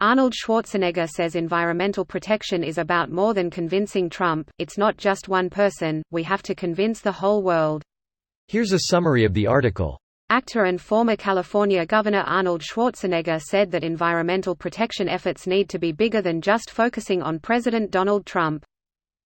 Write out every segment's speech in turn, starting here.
Arnold Schwarzenegger says environmental protection is about more than convincing Trump. It's not just one person, we have to convince the whole world. Here's a summary of the article. Actor and former California Governor Arnold Schwarzenegger said that environmental protection efforts need to be bigger than just focusing on President Donald Trump.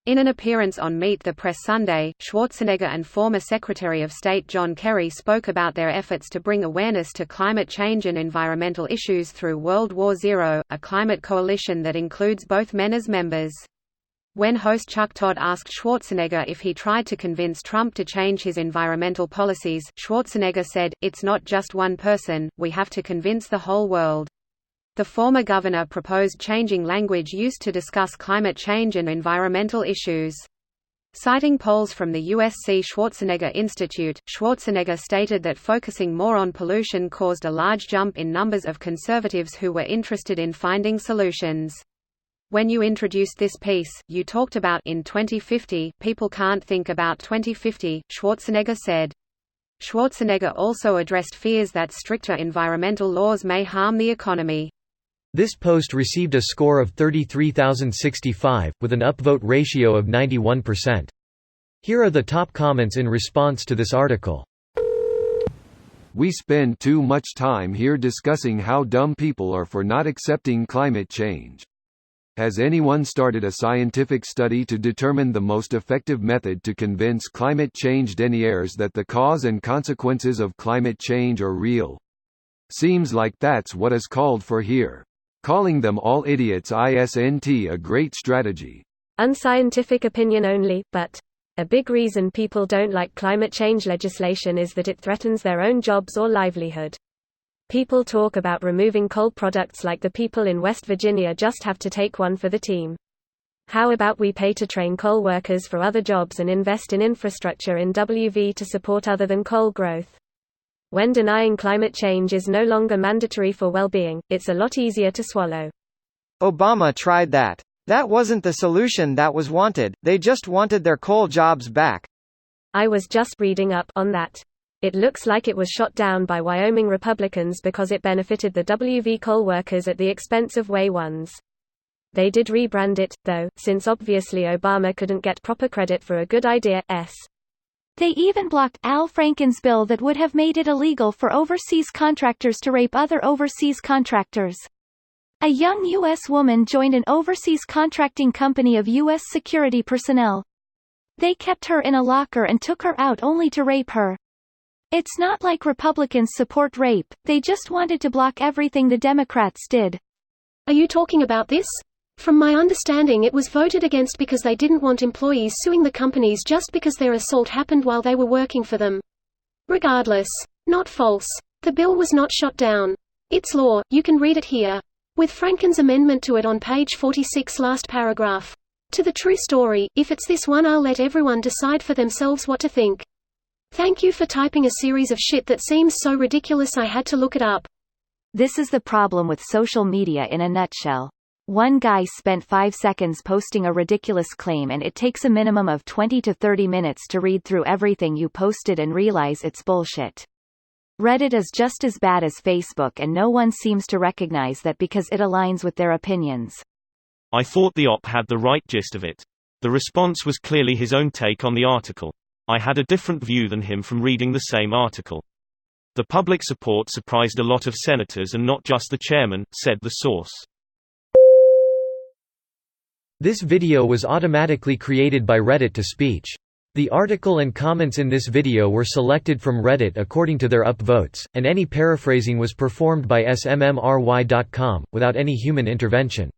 In an appearance on Meet the Press Sunday, Schwarzenegger and former Secretary of State John Kerry spoke about their efforts to bring awareness to climate change and environmental issues through World War Zero, a climate coalition that includes both men as members. When host Chuck Todd asked Schwarzenegger if he tried to convince Trump to change his environmental policies, Schwarzenegger said, "It's not just one person, we have to convince the whole world." The former governor proposed changing language used to discuss climate change and environmental issues. Citing polls from the USC Schwarzenegger Institute, Schwarzenegger stated that focusing more on pollution caused a large jump in numbers of conservatives who were interested in finding solutions. When you introduced this piece, you talked about in 2050, people can't think about 2050, Schwarzenegger said. Schwarzenegger also addressed fears that stricter environmental laws may harm the economy. This post received a score of 33,065, with an upvote ratio of 91%. Here are the top comments in response to this article. We spend too much time here discussing how dumb people are for not accepting climate change. Has anyone started a scientific study to determine the most effective method to convince climate change deniers that the cause and consequences of climate change are real? Seems like that's what is called for here. Calling them all idiots isn't a great strategy. Unscientific opinion only, but a big reason people don't like climate change legislation is that it threatens their own jobs or livelihood. People talk about removing coal products like the people in West Virginia just have to take one for the team. How about we pay to train coal workers for other jobs and invest in infrastructure in WV to support other than coal growth? When denying climate change is no longer mandatory for well-being, it's a lot easier to swallow. Obama tried that. That wasn't the solution that was wanted, they just wanted their coal jobs back. I was just reading up on that. It looks like it was shot down by Wyoming Republicans because it benefited the WV coal workers at the expense of Way ones. They did rebrand it, though, since obviously Obama couldn't get proper credit for a good idea. They even blocked Al Franken's bill that would have made it illegal for overseas contractors to rape other overseas contractors. A young U.S. woman joined an overseas contracting company of U.S. security personnel. They kept her in a locker and took her out only to rape her. It's not like Republicans support rape, they just wanted to block everything the Democrats did. Are you talking about this? From my understanding, it was voted against because they didn't want employees suing the companies just because their assault happened while they were working for them. Regardless. Not false. The bill was not shot down. It's law, you can read it here. With Franken's amendment to it on page 46, last paragraph. To the true story, if it's this one, I'll let everyone decide for themselves what to think. Thank you for typing a series of shit that seems so ridiculous I had to look it up. This is the problem with social media in a nutshell. One guy spent 5 seconds posting a ridiculous claim and it takes a minimum of 20 to 30 minutes to read through everything you posted and realize it's bullshit. Reddit is just as bad as Facebook and no one seems to recognize that because it aligns with their opinions. I thought the op had the right gist of it. The response was clearly his own take on the article. I had a different view than him from reading the same article. The public support surprised a lot of senators and not just the chairman, said the source. This video was automatically created by Reddit to speech. The article and comments in this video were selected from Reddit according to their upvotes, and any paraphrasing was performed by smmry.com, without any human intervention.